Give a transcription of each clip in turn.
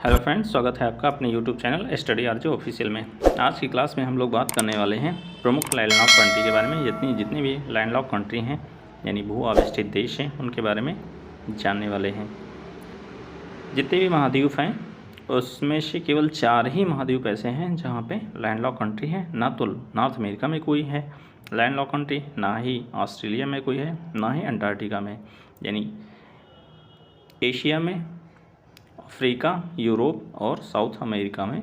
Hello friends, स्वागत है आपका अपने YouTube channel study RJ official में। आज की क्लास में हम लोग बात करने वाले हैं प्रमुख लैंडलॉक कंट्री के बारे में। जितनी भी लैंडलॉक कंट्री हैं यानी भू आविष्टित देश हैं उनके बारे में जानने वाले हैं। जितने भी महाद्वीप हैं उसमें से केवल 4 ही महाद्वीप ऐसे हैं जहाँ पे लैंडलॉक कंट्री है। ना तो नॉर्थ अमेरिका में कोई है लैंडलॉक कंट्री, ना ही ऑस्ट्रेलिया में कोई है, ना ही अंटार्कटिका में। यानी एशिया में, अफ्रीका, यूरोप और साउथ अमेरिका में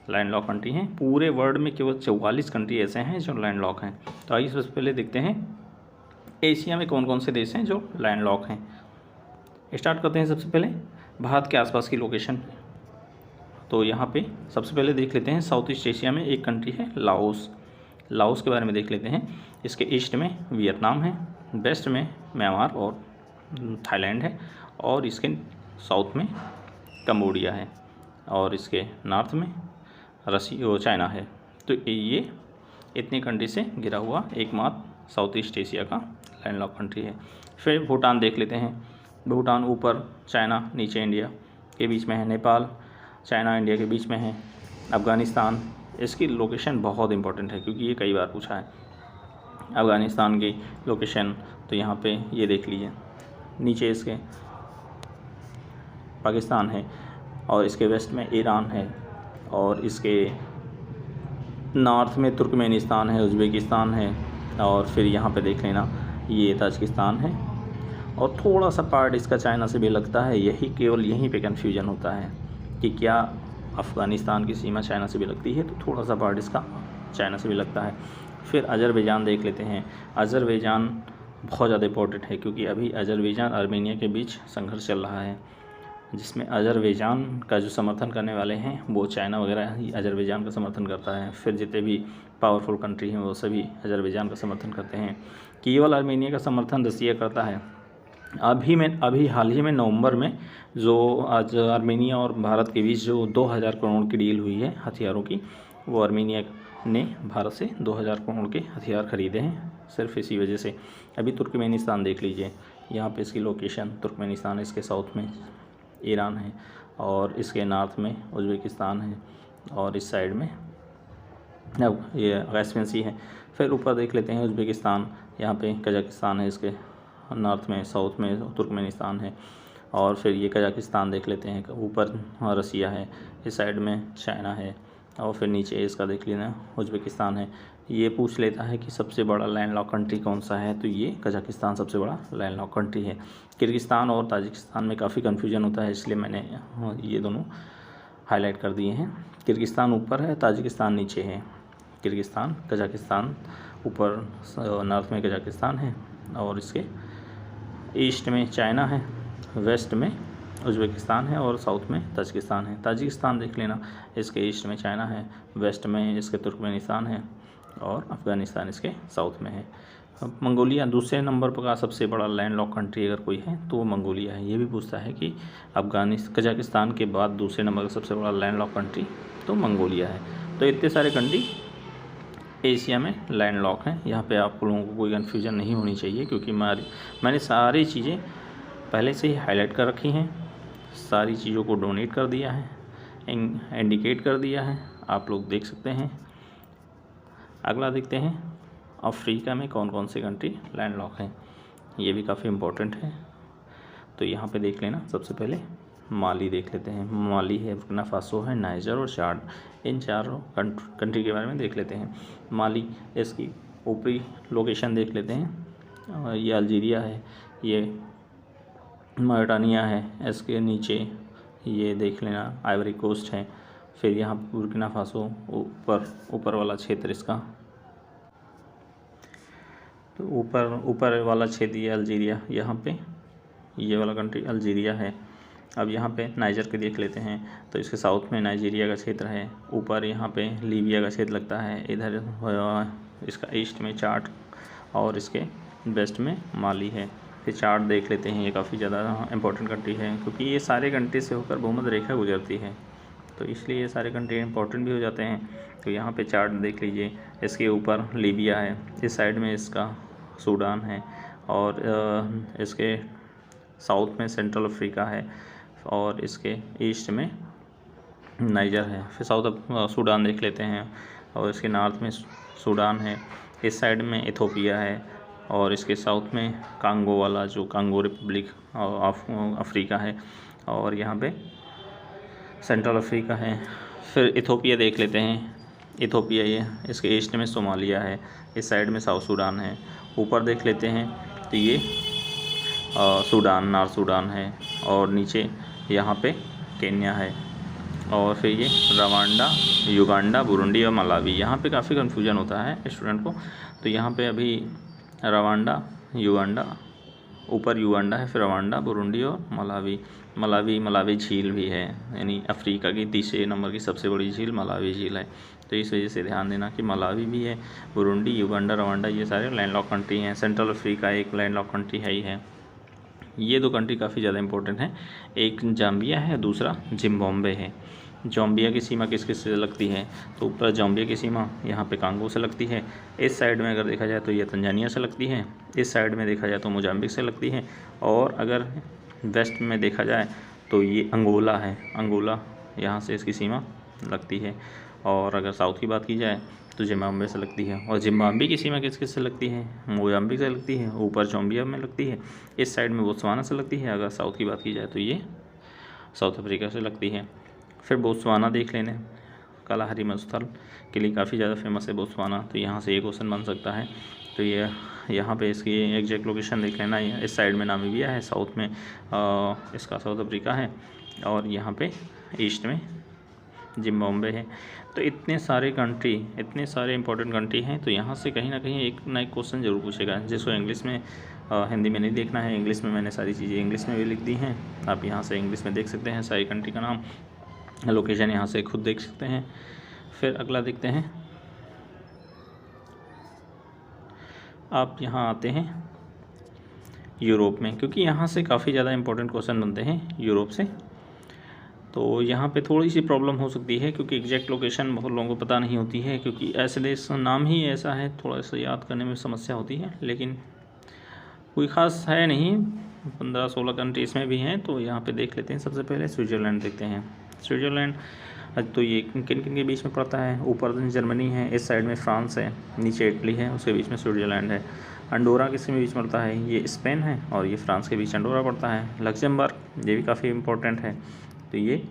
लैंडलॉक कंट्री हैं। पूरे वर्ल्ड में केवल 44 कंट्री ऐसे हैं जो लैंडलॉक हैं। तो आइए सबसे पहले देखते हैं एशिया में कौन कौन से देश हैं जो लैंडलॉक हैं। स्टार्ट करते हैं सबसे पहले भारत के आसपास की लोकेशन। तो यहाँ पे सबसे पहले देख लेते हैं साउथ ईस्ट एशिया में एक कंट्री है लाओस। लाओस के बारे में देख लेते हैं। इसके ईस्ट में वियतनाम है, वेस्ट में म्यांमार और थाईलैंड है, और इसके साउथ में कंबोडिया है, और इसके नॉर्थ में चाइना है। तो ये इतनी कंट्री से घिरा हुआ एकमात्र साउथ ईस्ट एशिया का लैंडलॉक कंट्री है। फिर भूटान देख लेते हैं। भूटान ऊपर चाइना, नीचे इंडिया के बीच में है। नेपाल चाइना इंडिया के बीच में है। अफ़गानिस्तान, इसकी लोकेशन बहुत इंपॉर्टेंट है क्योंकि ये कई बार पूछा है। अफ़गानिस्तान की लोकेशन तो यहाँ पे ये देख लीजिए। नीचे इसके पाकिस्तान है, और इसके वेस्ट में ईरान है, और इसके नॉर्थ में तुर्कमेनिस्तान है, उज़्बेकिस्तान है, और फिर यहाँ पे देख लेना ये ताजिकिस्तान है, और थोड़ा सा पार्ट इसका चाइना से भी लगता है। केवल यहीं पे कन्फ्यूजन होता है कि क्या अफ़गानिस्तान की सीमा चाइना से भी लगती है, तो थोड़ा सा पार्ट इसका चाइना से भी लगता है। फिर अज़रबैजान देख लेते हैं। अज़रबैजान बहुत ज़्यादा इंपॉर्टेंट है क्योंकि अभी अज़रबैजान आर्मेनिया के बीच संघर्ष चल रहा है, जिसमें अज़रबैजान का जो समर्थन करने वाले हैं वो चाइना वगैरह ही अज़रबैजान का समर्थन करता है। फिर जितने भी पावरफुल कंट्री हैं वो सभी अज़रबैजान का समर्थन करते हैं। केवल आर्मेनिया का समर्थन रसिया करता है। अभी हाल ही में नवंबर में जो आज आर्मेनिया और भारत के बीच जो 2000 करोड़ की डील हुई है हथियारों की, वो आर्मेनिया ने भारत से 2000 करोड़ के हथियार खरीदे हैं सिर्फ इसी वजह से। अभी तुर्कमेनिस्तान देख लीजिए, यहाँ पे इसकी लोकेशन तुर्कमेनिस्तान, इसके साउथ में ईरान है, और इसके नॉर्थ में उज़्बेकिस्तान है, और इस साइड में अब ये कैस्पियन सी है। फिर ऊपर देख लेते हैं उज़्बेकिस्तान, यहाँ पे कजाकिस्तान है, इसके नॉर्थ में, साउथ में तुर्कमेनिस्तान है, और फिर ये कजाकिस्तान देख लेते हैं। ऊपर रसिया है, इस साइड में चाइना है, और फिर नीचे इसका देख लेना उज़्बेकिस्तान है। ये पूछ लेता है कि सबसे बड़ा लैंडलॉक कंट्री कौन सा है, तो ये कजाकिस्तान सबसे बड़ा लैंडलॉक कंट्री है। किर्गिस्तान और ताजिकिस्तान में काफ़ी कन्फ्यूजन होता है, इसलिए मैंने ये दोनों हाईलाइट कर दिए हैं। किर्गिस्तान ऊपर है, ताजिकिस्तान नीचे है। किर्गिस्तान, कजाकिस्तान ऊपर नॉर्थ में कजाकिस्तान है, और इसके ईस्ट में चाइना है, वेस्ट में उज़्बेकिस्तान है, और साउथ में ताजिकिस्तान है। ताजिकिस्तान देख लेना, इसके ईस्ट में चाइना है, वेस्ट में इसके तुर्कमेनिस्तान है, और अफ़गानिस्तान इसके साउथ में है। अब मंगोलिया दूसरे नंबर पर का सबसे बड़ा लैंडलॉक कंट्री अगर कोई है तो वो मंगोलिया है। ये भी पूछता है कि कजाकिस्तान के बाद दूसरे नंबर का सबसे बड़ा लैंडलॉक कंट्री, तो मंगोलिया है। तो इतने सारे कंट्री एशिया में लैंडलॉक हैं। यहाँ पे आप लोगों को कोई कन्फ्यूजन नहीं होनी चाहिए क्योंकि मैंने सारी चीज़ें पहले से ही हाईलाइट कर रखी हैं, सारी चीज़ों को डोनेट कर दिया है, इंडिकेट कर दिया है, आप लोग देख सकते हैं। अगला देखते हैं अफ्रीका में कौन कौन से कंट्री लैंडलॉक हैं। ये भी काफ़ी इम्पोर्टेंट है, तो यहाँ पे देख लेना। सबसे पहले माली देख लेते हैं। माली है, बुर्किना फासो है, नाइजर और चाड, इन चारों कंट्री के बारे में देख लेते हैं। माली, इसकी ऊपरी लोकेशन देख लेते हैं। ये अल्जीरिया है, ये मॉरिटानिया है, इसके नीचे ये देख लेना आइवरी कोस्ट है। फिर यहाँ बुर्किना फासो ऊपर वाला क्षेत्र इसका, तो ऊपर वाला क्षेत्र ये अल्जीरिया, यहाँ पे ये वाला कंट्री अल्जीरिया है। अब यहाँ पे नाइजर के देख लेते हैं, तो इसके साउथ में नाइजीरिया का क्षेत्र है, ऊपर यहाँ पे लीबिया का क्षेत्र लगता है, इधर इसका ईस्ट में चाड, और इसके वेस्ट में माली है। फिर चाड देख लेते हैं, ये काफ़ी ज़्यादा इंपॉर्टेंट कंट्री है क्योंकि ये सारे कंट्री से होकर भूमध्य रेखा गुजरती है, तो इसलिए ये सारे कंट्री इंपॉर्टेंट भी हो जाते हैं। तो यहाँ पे चार्ट देख लीजिए, इसके ऊपर लीबिया है, इस साइड में इसका सूडान है, और इसके साउथ में सेंट्रल अफ्रीका है, और इसके ईस्ट में नाइजर है। फिर सूडान देख लेते हैं, और इसके नॉर्थ में सूडान है, इस साइड में इथोपिया है, और इसके साउथ में कांगो वाला जो कांगो रिपब्लिक ऑफ अफ्रीका है, और यहाँ पे सेंट्रल अफ्रीका है। फिर इथोपिया देख लेते हैं, इथोपिया ये इसके ईस्ट में सोमालिया है, इस साइड में साउथ सूडान है। ऊपर देख लेते हैं तो ये सूडान, नॉर्थ सूडान है, और नीचे यहाँ पे केन्या है, और फिर ये रवांडा, युगांडा, बुरुंडी और मलावी। यहाँ पे काफ़ी कन्फ्यूजन होता है स्टूडेंट को। तो यहाँ पे अभी रवांडा, युगांडा, ऊपर युगांडा है, फिर रवांडा, बुरुंडी और मलावी झील भी है, यानी अफ्रीका की तीसरे नंबर की सबसे बड़ी झील मलावी झील है। तो इस वजह से ध्यान देना कि मलावी भी है, बुरुंडी, युगांडा, रवांडा ये सारे लैंडलॉक कंट्री हैं। सेंट्रल अफ्रीका एक लैंडलॉक कंट्री है ही है। ये दो कंट्री काफ़ी ज़्यादा इंपॉर्टेंट हैं, एक जाम्बिया है, दूसरा जिम्बाब्वे है। जाम्बिया की सीमा किस किस से लगती है? तो ऊपर जाम्बिया की सीमा यहाँ पे कांगो से लगती है, इस साइड में अगर देखा जाए तो ये तंजानिया से लगती है, इस साइड में देखा जाए तो मोजाम्बिक से लगती है, और अगर वेस्ट में देखा जाए तो ये अंगोला है, अंगोला यहाँ से इसकी सीमा लगती है। और अगर साउथ की बात की जाए तो जिम्बाब्वे से लगती है, और जिम्बाब्वे की सीमा किस किस से लगती है? मोजाम्बिक से लगती है, ऊपर जाम्बिया में लगती है, इस साइड में बोत्सवाना से लगती है। अगर साउथ की बात की जाए तो ये साउथ अफ्रीका से लगती है। फिर बोत्सवाना देख लेने, कालाहारी मरुस्थल के लिए काफ़ी ज़्यादा फेमस है बोत्सवाना, तो यहाँ से ये क्वेश्चन बन सकता है। तो ये यहाँ पे इसकी एग्जैक्ट लोकेशन देख लेना, इस साइड में नामीबिया है, साउथ में इसका साउथ अफ्रीका है, और यहाँ पे ईस्ट में जिम्बाब्वे है। तो इतने सारे कंट्री, इतने सारे इंपॉर्टेंट कंट्री हैं, तो यहाँ से कहीं ना कहीं एक ना एक क्वेश्चन ज़रूर पूछेगा, जिसको इंग्लिश में हिंदी में नहीं देखना है। इंग्लिश में मैंने सारी चीज़ें इंग्लिश में भी लिख दी हैं, आप यहाँ से इंग्लिश में देख सकते हैं सारी कंट्री का नाम, लोकेशन यहाँ से खुद देख सकते हैं। फिर अगला देखते हैं, आप यहाँ आते हैं यूरोप में, क्योंकि यहाँ से काफ़ी ज़्यादा इंपॉर्टेंट क्वेश्चन बनते हैं यूरोप से। तो यहाँ पे थोड़ी सी प्रॉब्लम हो सकती है, क्योंकि एग्जैक्ट लोकेशन बहुत लोगों को पता नहीं होती है, क्योंकि ऐसे देश नाम ही ऐसा है, थोड़ा सा याद करने में समस्या होती है, लेकिन कोई ख़ास है नहीं, 15-16 कंट्री इसमें भी हैं। तो यहाँ पे देख लेते हैं, सबसे पहले स्विट्ज़रलैंड देखते हैं। स्विट्ज़रलैंड तो ये किन किन के बीच में पड़ता है? ऊपर जर्मनी है, इस साइड में फ्रांस है, नीचे इटली है, उसके बीच में स्विट्ज़रलैंड है। अंडोरा किसके बीच में पड़ता है? ये स्पेन है, और ये फ्रांस के बीच अंडोरा पड़ता है। लक्ज़मबर्ग ये भी काफ़ी इंपॉर्टेंट है, तो ये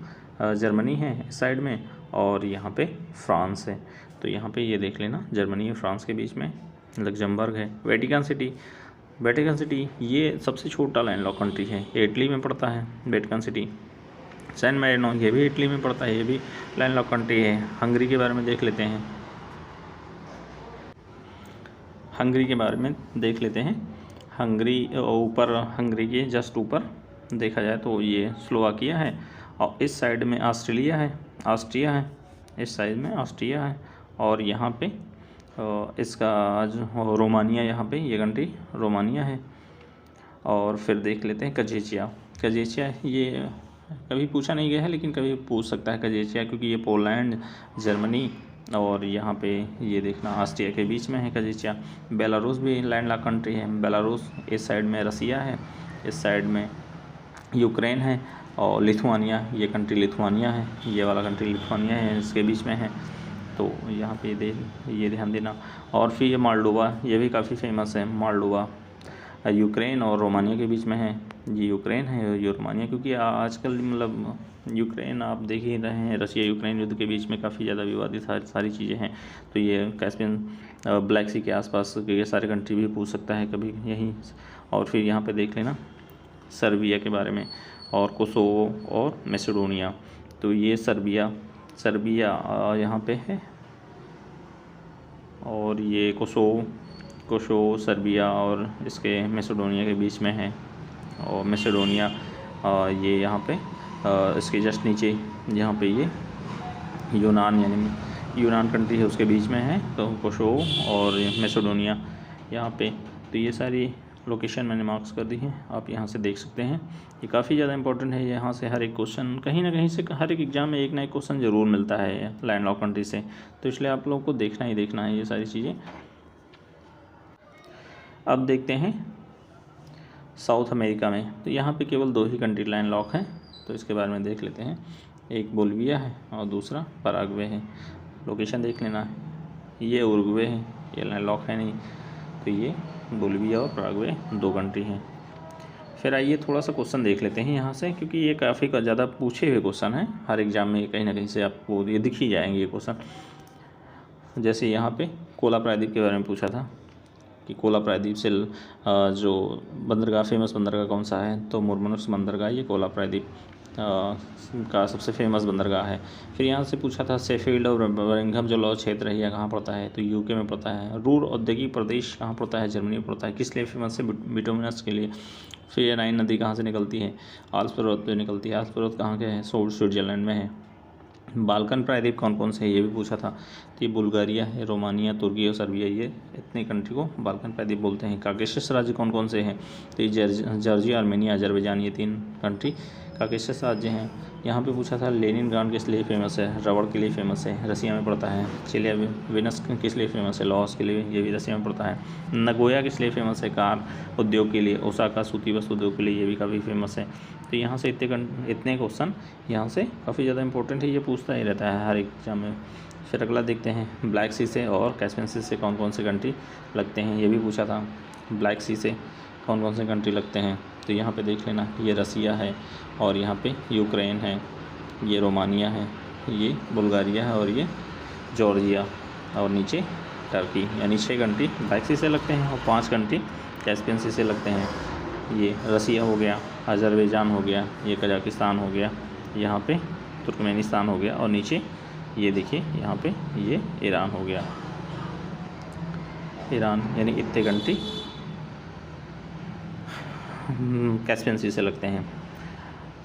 जर्मनी है इस साइड में, और यहाँ पे फ्रांस है। तो यहाँ पे ये देख लेना, जर्मनी और फ्रांस के बीच में लक्ज़मबर्ग है। वेटिकन सिटी ये सबसे छोटा लैंडलॉक कंट्री है, ये इटली में पड़ता है वेटिकन सिटी। सैन मैरिनो ये भी इटली में पड़ता है, ये भी लैंडलॉक कंट्री है। हंगरी के बारे में देख लेते हैं, हंगरी के बारे में देख लेते हैं। हंगरी ऊपर, हंगरी के जस्ट ऊपर देखा जाए तो ये स्लोवाकिया है, और इस साइड में ऑस्ट्रिया है, इस साइड में ऑस्ट्रिया है, और यहाँ पे इसका जो रोमानिया, यहाँ पे ये कंट्री रोमानिया है। और फिर देख लेते हैं कजेचिया ये कभी पूछा नहीं गया है, लेकिन कभी पूछ सकता है कजेचिया, क्योंकि ये पोलैंड, जर्मनी और यहाँ पे ये देखना ऑस्ट्रिया के बीच में है कजेचिया। बेलारूस भी लैंडलॉक कंट्री है, बेलारूस इस साइड में रसिया है, इस साइड में यूक्रेन है, और लिथुआनिया ये कंट्री लिथुआनिया है, ये वाला कंट्री लिथुआनिया है, इसके बीच में है। तो यहाँ पे ये ध्यान देना। और फिर ये मोल्डोवा, ये भी काफ़ी फेमस है, मोल्डोवा यूक्रेन और रोमानिया के बीच में है। ये यूक्रेन है, ये रोमानिया, क्योंकि आजकल मतलब यूक्रेन आप देख ही रहे हैं, रशिया यूक्रेन युद्ध के बीच में काफ़ी ज़्यादा विवादित सारी चीज़ें हैं। तो ये कैस्पियन ब्लैक सी के आसपास के सारे कंट्री भी पूछ सकता है कभी यहीं। और फिर यहाँ पे देख लेना सर्बिया के बारे में, और कोसोवो और मैसेडोनिया। तो ये सर्बिया यहाँ पे है, और ये कोसोवो सर्बिया और इसके मैसेडोनिया के बीच में है। और मैसेडोनिया ये यहाँ पे इसके जस्ट नीचे, यहाँ पे ये यूनान, यानी यूनान कंट्री है, उसके बीच में है। तो कोसोवो और मैसेडोनिया यहाँ पे। तो ये सारी लोकेशन मैंने मार्क्स कर दी हैं, आप यहाँ से देख सकते हैं। ये काफ़ी ज़्यादा इंपॉर्टेंट है, यहाँ से हर एक क्वेश्चन कहीं ना कहीं से हर एक एग्ज़ाम में एक ना एक क्वेश्चन ज़रूर मिलता है लैंडलॉक कंट्री से, तो इसलिए आप लोगों को देखना ही देखना है ये सारी चीज़ें। अब देखते हैं साउथ अमेरिका में, तो यहाँ पे केवल 2 ही कंट्री लैंडलॉक हैं, तो इसके बारे में देख लेते हैं। एक बोलिविया है और दूसरा पराग्वे है। लोकेशन देख लेना है, ये उरुग्वे है, ये लैंडलॉक है नहीं, तो ये बोलिविया और पराग्वे 2 कंट्री हैं। फिर आइए थोड़ा सा क्वेश्चन देख लेते हैं यहाँ से, क्योंकि ये काफ़ी ज़्यादा पूछे हुए क्वेश्चन है, हर एग्जाम में कहीं ना कहीं से आपको ये दिख ही जाएंगे ये क्वेश्चन। जैसे यहाँ पे कोला प्रायद्वीप के बारे में पूछा था कि कोला प्रायद्वीप से जो बंदरगाह, फेमस बंदरगाह कौन सा है, तो मुर्मनुष बंदरगाह ये कोला प्रायद्वीप का सबसे फेमस बंदरगाह है। फिर यहाँ से पूछा था शेफील्ड और बर्मिंघम जो लॉ क्षेत्र है यह कहाँ पड़ता है, तो यूके में पड़ता है। रूर औद्योगिक प्रदेश कहाँ पड़ता है, जर्मनी में पड़ता है। किस लिए फेमस है, बिटुमिनस के लिए। फिर ये राइन नदी कहाँ से निकलती है, आल्प्स पर्वत पे निकलती है। आल्प्स पर्वत कहाँ के हैं, स्विट्जरलैंड में है। बाल्कन प्रायद्वीप कौन कौन से है, ये भी पूछा था, तो ये बुल्गारिया है, रोमानिया, तुर्की और सर्बिया, ये इतने कंट्री को बाल्कन प्रायद्वीप बोलते हैं। काकेशस राज्य कौन कौन से हैं, तो ये जॉर्जिया, आर्मेनिया, अजरबैजान, ये 3 कंट्री काकेशस राज्य हैं। यहाँ पे पूछा था लेनिनग्राड किस लिए फेमस है, रबड़ के लिए फेमस है, रसिया में पड़ता है। चेलियाबिनस्क किस लिए फेमस है, लॉस के लिए, ये भी रसिया में पड़ता है। नगोया किस लिए फेमस है, कार उद्योग के लिए। ओसाका सूती वस्त्र उद्योग के लिए, ये भी काफ़ी फेमस है। तो यहाँ से इतने क्वेश्चन यहाँ से काफ़ी ज़्यादा इंपॉर्टेंट है, ये पूछता ही रहता है हर एग्जाम में। फिर अगला देखते हैं, ब्लैक सी से और कैस्पियन सी से कौन कौन से कंट्री लगते हैं, ये भी पूछा था। ब्लैक सी से कौन कौन से कंट्री लगते हैं, तो यहाँ पे देख लेना, ये रसिया है और यहाँ पे यूक्रेन है, ये रोमानिया है, ये बुल्गारिया है और ये जॉर्जिया, और नीचे टर्की। यानी 6 कंट्री ब्लैक सी से लगते हैं और 5 कंट्री कैस्पियन सी से लगते हैं। ये रसिया हो गया, अजरबैजान हो गया, ये कजाकिस्तान हो गया, यहाँ पे तुर्कमेनिस्तान हो गया और नीचे ये देखिए यहाँ पे ये ईरान हो गया। ईरान, यानी इतने कंट्री कैस्पियन सी से लगते हैं।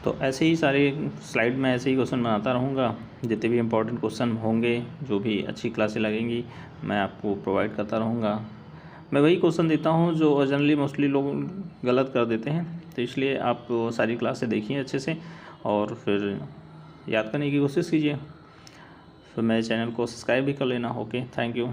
तो ऐसे ही सारे स्लाइड में ऐसे ही क्वेश्चन बनाता रहूँगा, जितने भी इंपॉर्टेंट क्वेश्चन होंगे, जो भी अच्छी क्लासें लगेंगी, मैं आपको प्रोवाइड करता रहूँगा। मैं वही क्वेश्चन देता हूँ जो जनरली मोस्टली लोग गलत कर देते हैं, तो इसलिए आप सारी क्लासें देखिए अच्छे से और फिर याद करने की कोशिश कीजिए। फिर मेरे चैनल को सब्सक्राइब भी कर लेना। Okay, thank you.